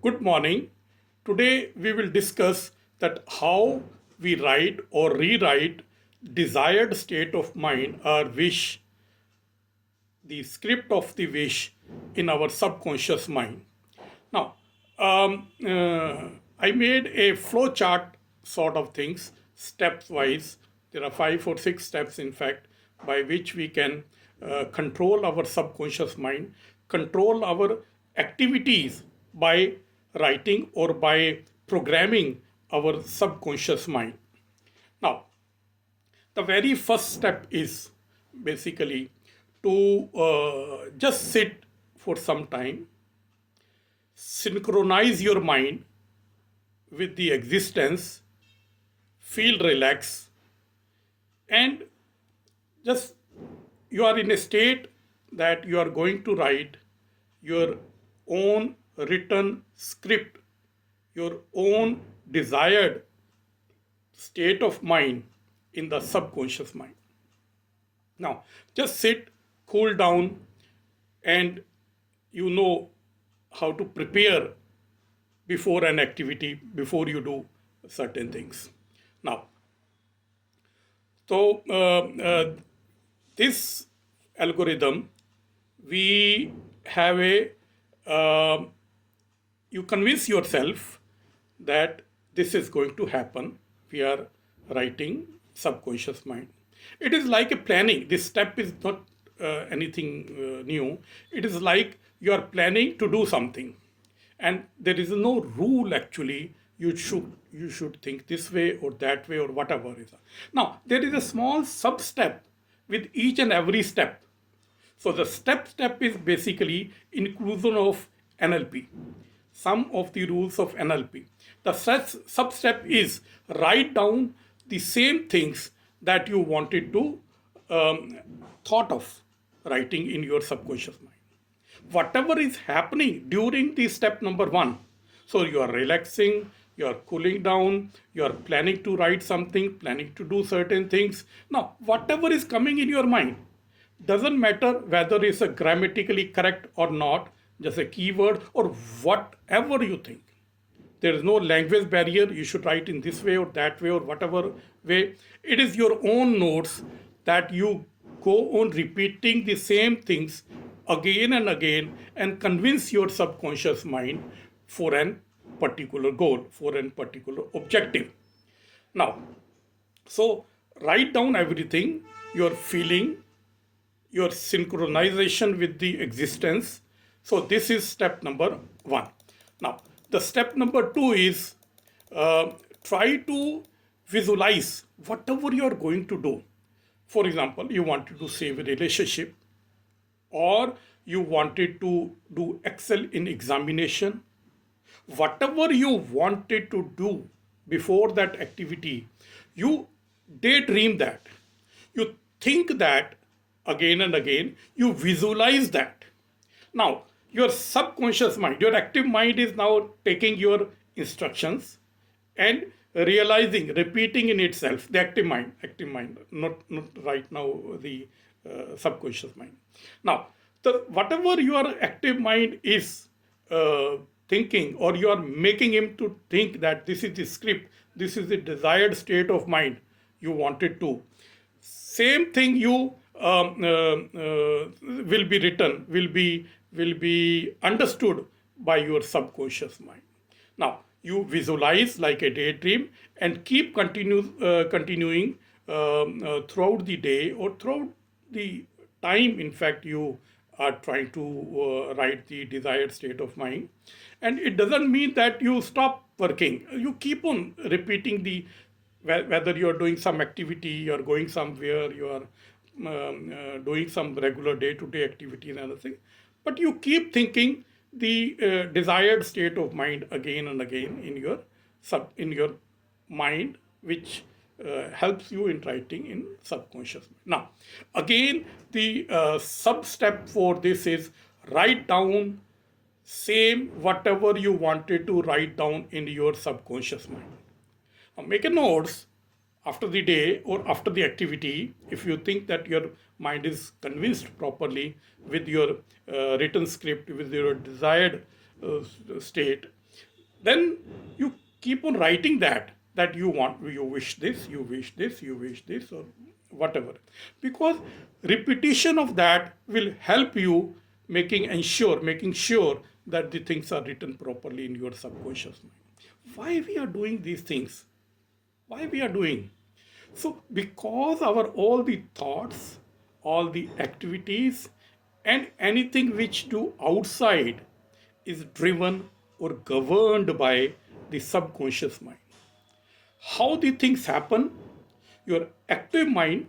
Good morning. Today we will discuss that how we write or rewrite desired state of mind or wish, the script of the wish in our subconscious mind. Now, I made a flow chart sort of things, steps wise. There are 5 or 6 steps, in fact, by which we can control our subconscious mind, control our activities by writing or by programming our subconscious mind. Now, the very first step is basically to just sit for some time, synchronize your mind with the existence, feel relaxed, and just you are in a state that you are going to write your own written script, your own desired state of mind in the subconscious mind. Now, just sit, cool down, and you know how to prepare before an activity, before you do certain things. Now, so this algorithm, we have a, you convince yourself that this is going to happen. We are writing subconscious mind. It is like a planning. This step is not anything new. It is like you are planning to do something, and there is no rule actually. You should think this way or that way or whatever is. Now there is a small sub step with each and every step. So the step is basically inclusion of NLP, some of the rules of NLP. The sub step is write down the same things that you wanted to thought of writing in your subconscious mind. Whatever is happening during the step number one, so you are relaxing, you are cooling down, you are planning to write something, planning to do certain things. Now, whatever is coming in your mind, doesn't matter whether it's a grammatically correct or not, just a keyword or whatever you think. There is no language barrier. You should write in this way or that way or whatever way. It is your own notes that you go on repeating the same things again and again and convince your subconscious mind for an particular goal, for an particular objective. Now, so write down everything, your feeling, your synchronization with the existence. So this is step number one. Now, the step number two is try to visualize whatever you are going to do. For example, you wanted to save a relationship, or you wanted to do excel in examination. Whatever you wanted to do before that activity, you daydream that. You think that again and again, you visualize that. Now, your subconscious mind, your active mind is now taking your instructions and realizing, repeating in itself, the active mind, not right now the subconscious mind. Now, whatever your active mind is thinking, or you are making him to think that this is the script, this is the desired state of mind you wanted to. Same thing you will be written, will be understood by your subconscious mind. Now you visualize like a daydream and keep continuing throughout the day or throughout the time. In fact, you are trying to write the desired state of mind, and it doesn't mean that you stop working. You keep on repeating the, whether you are doing some activity, you are going somewhere, you are doing some regular day-to-day activities and other things, but you keep thinking the desired state of mind again and again in your mind, which helps you in writing in subconscious mind. Now, again, the sub step for this is write down same whatever you wanted to write down in your subconscious mind. Now, make a notes after the day or after the activity. If you think that your mind is convinced properly with your written script, with your desired state, Then you keep on writing that you want, you wish this, you wish this, you wish this, or whatever, because repetition of that will help you making sure that the things are written properly in your subconscious mind. Why we are doing these things? Why we are doing? So because our all the thoughts, all the activities, and anything which do outside is driven or governed by the subconscious mind. How the things happen? Your active mind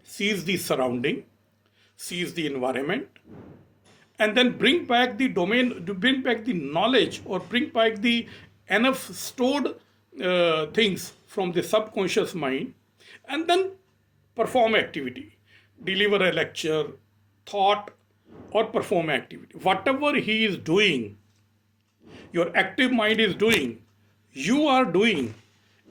sees the surrounding, sees the environment, and then bring back the domain, bring back the knowledge, or bring back the enough stored things from the subconscious mind, and then perform activity, deliver a lecture, thought, or perform activity. Whatever he is doing, your active mind is doing, you are doing,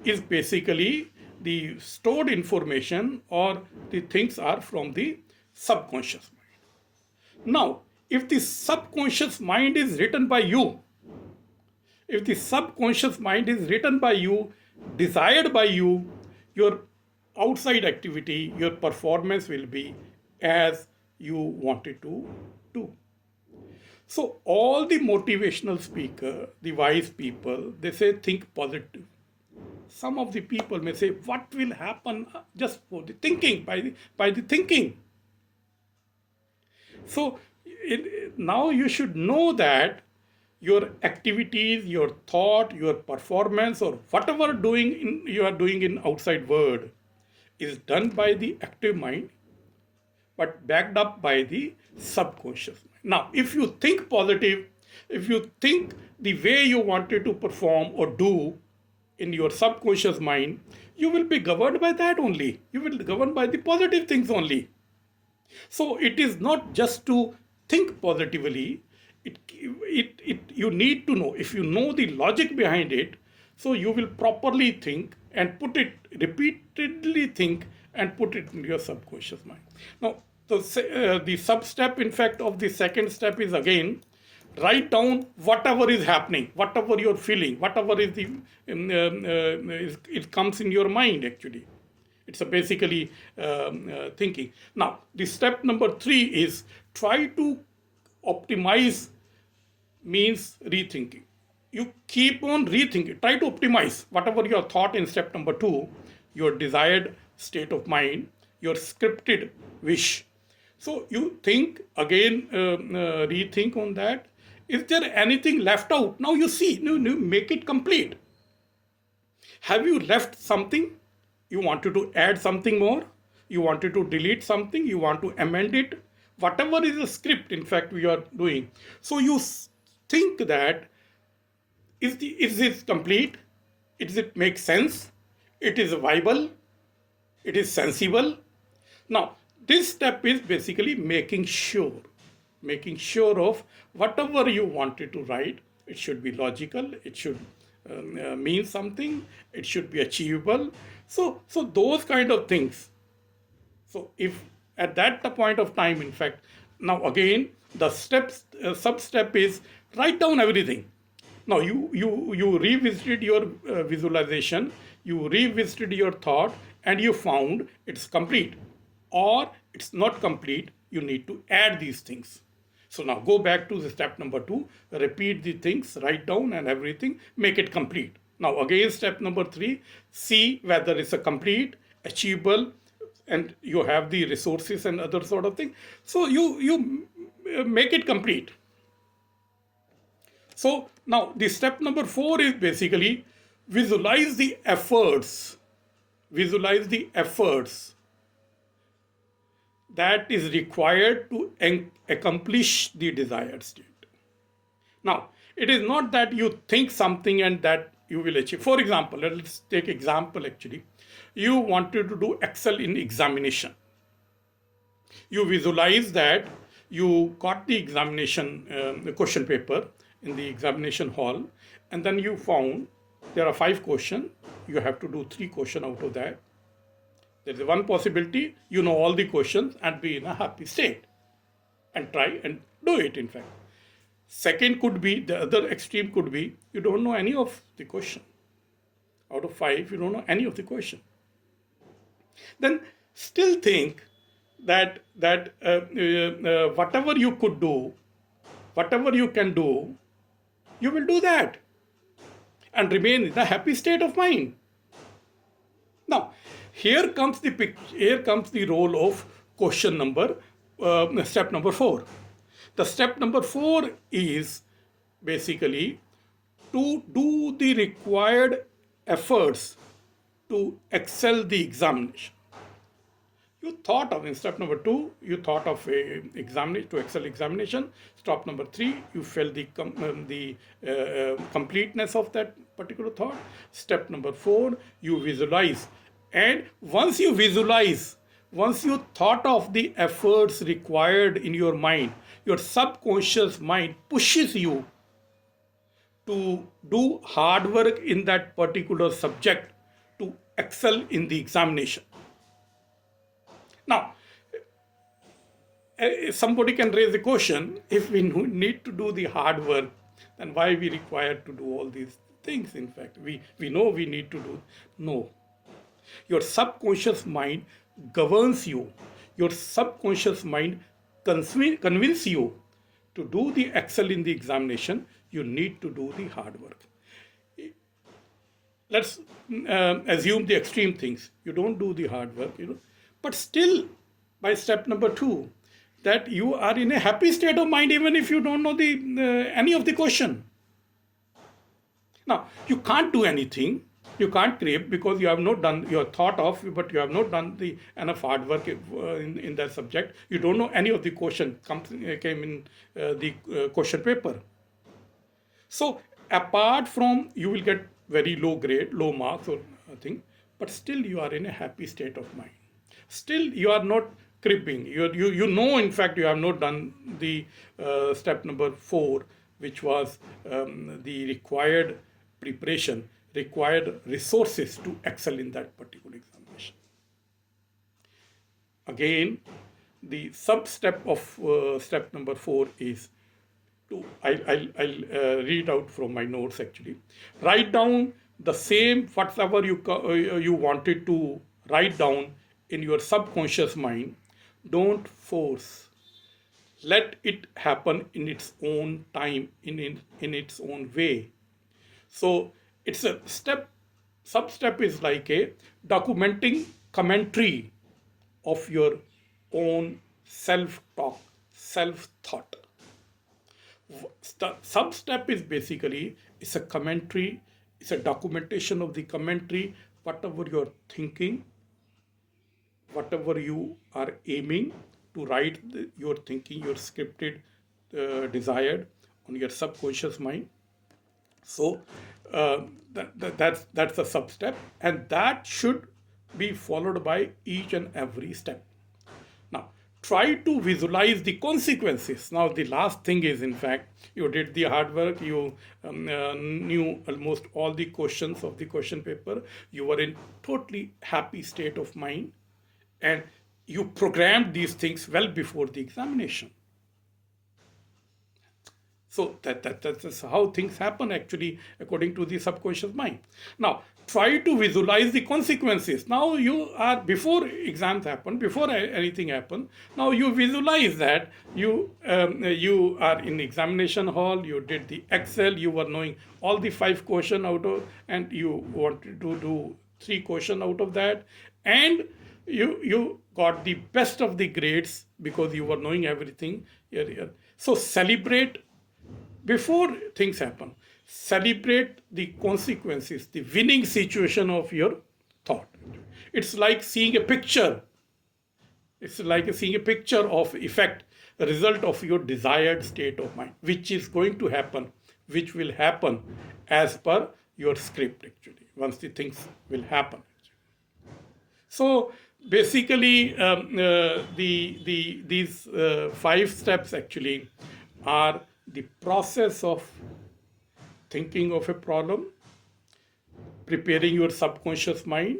is basically the stored information, or the things are from the subconscious mind. Now, if the subconscious mind is written by you, if the subconscious mind is written by you, desired by you, your outside activity, your performance will be as you wanted to do. So all the motivational speaker, the wise people, they say think positive. Some of the people may say, what will happen just for the thinking, by the thinking. So now you should know that your activities, your thought, your performance, or whatever you are doing in outside world is done by the active mind, but backed up by the subconscious mind. Now, if you think positive, if you think the way you wanted to perform or do in your subconscious mind, you will be governed by that only. You will be governed by the positive things only. So it is not just to think positively. You need to know. If you know the logic behind it, so you will properly think and repeatedly think and put it in your subconscious mind. Now, the sub step, in fact, of the second step is again write down whatever is happening, whatever you're feeling, whatever is it comes in your mind actually. It's basically thinking. Now, the step number 3 is try to optimize, means rethinking. You keep on rethinking, try to optimize whatever your thought in step number 2, your desired state of mind, your scripted wish. So you think again, rethink on that. Is there anything left out? Now you see, you make it complete. Have you left something? You wanted to add something more? You wanted to delete something? You want to amend it? Whatever is the script, in fact, we are doing. So you think that, is this complete? Does it make sense? It is viable? It is sensible? Now, this step is basically making sure of whatever you wanted to write. It should be logical, it should mean something, it should be achievable. So those kind of things. So if at that point of time, in fact, now again, the sub step is write down everything. Now you revisited your visualization, you revisited your thought, and you found it's complete, or it's not complete. You need to add these things. So now go back to the step number 2, repeat the things, write down and everything, make it complete. Now again, step number 3, see whether it's a complete, achievable, and you have the resources and other sort of thing. So you make it complete. So now the step number 4 is basically visualize the efforts. Visualize the efforts that is required to accomplish the desired state. Now, it is not that you think something and that you will achieve. For example, let's take example actually. You wanted to do excel in examination. You visualize that you got the examination, the question paper in the examination hall, and then you found there are 5 questions. You have to do 3 questions out of that. There is one possibility, you know all the questions and be in a happy state and try and do it, in fact. Second could be, the other extreme could be, you don't know any of the question. Out of 5, you don't know any of the question. Then still think that whatever you could do, whatever you can do, you will do that and remain in the happy state of mind. Now, here comes the role of question number, step number 4. The step number 4 is basically to do the required efforts to excel the examination. You thought of, in step number 2, you thought of a examination to excel examination. Step number 3, you felt the completeness of that particular thought. Step number 4, you visualize. And once you visualize, once you thought of the efforts required in your mind, your subconscious mind pushes you to do hard work in that particular subject to excel in the examination. Now, somebody can raise the question, if we need to do the hard work, then why we required to do all these things? In fact, we know we need to do. No. Your subconscious mind governs you. Your subconscious mind convince you to do the excel in the examination. You need to do the hard work. Let's assume the extreme things. You don't do the hard work, but still, by step number 2, that you are in a happy state of mind even if you don't know any of the question. Now, you can't do anything. You can't create because you have not done, you have thought of, but you have not done the enough hard work in that subject. You don't know any of the question came in the question paper. So apart from, you will get very low grade, low marks or nothing, but still you are in a happy state of mind. Still you are not cribbing. You know, in fact, you have not done the step number 4, which was the required preparation, required resources to excel in that particular examination. Again, the sub-step of step number 4 is to, I'll read out from my notes actually. Write down the same, whatever you wanted to write down in your subconscious mind. Don't force. Let it happen in its own time, in its own way. So it's a step, sub-step is like a documenting commentary of your own self-talk, self-thought. Sub-step is basically, it's a commentary, it's a documentation of the commentary, whatever you're thinking, whatever you are aiming to write, your thinking, your scripted, desired on your subconscious mind. So that's the sub-step, and that should be followed by each and every step. Now, try to visualize the consequences. Now, the last thing is, in fact, you did the hard work, you knew almost all the questions of the question paper, you were in totally happy state of mind, and you programmed these things well before the examination. So that's how things happen actually according to the subconscious mind. Now, try to visualize the consequences. Now you are, before exams happen, before anything happen, now you visualize that you are in examination hall, you did the Excel, you were knowing all the 5 questions out of, and you wanted to do 3 questions out of that, and you got the best of the grades because you were knowing everything. So celebrate before things happen. Celebrate the consequences, the winning situation of your thought. It's like seeing a picture. It's like seeing a picture of effect, a result of your desired state of mind, which is going to happen, which will happen as per your script actually, once the things will happen. So basically, these 5 steps actually are the process of thinking of a problem, preparing your subconscious mind,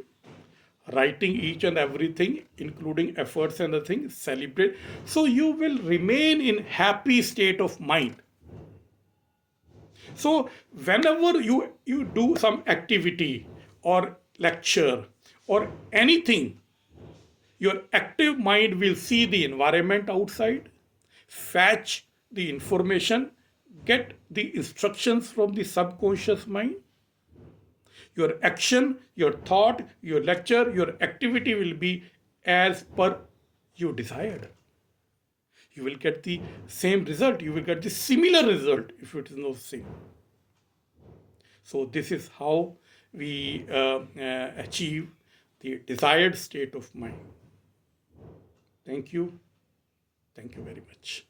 writing each and everything, including efforts and the things, celebrate. So you will remain in happy state of mind. So whenever you do some activity or lecture or anything, your active mind will see the environment outside, fetch the information, get the instructions from the subconscious mind. Your action, your thought, your lecture, your activity will be as per you desired. You will get the same result, you will get the similar result if it is not same. So this is how we achieve the desired state of mind. Thank you. Thank you very much.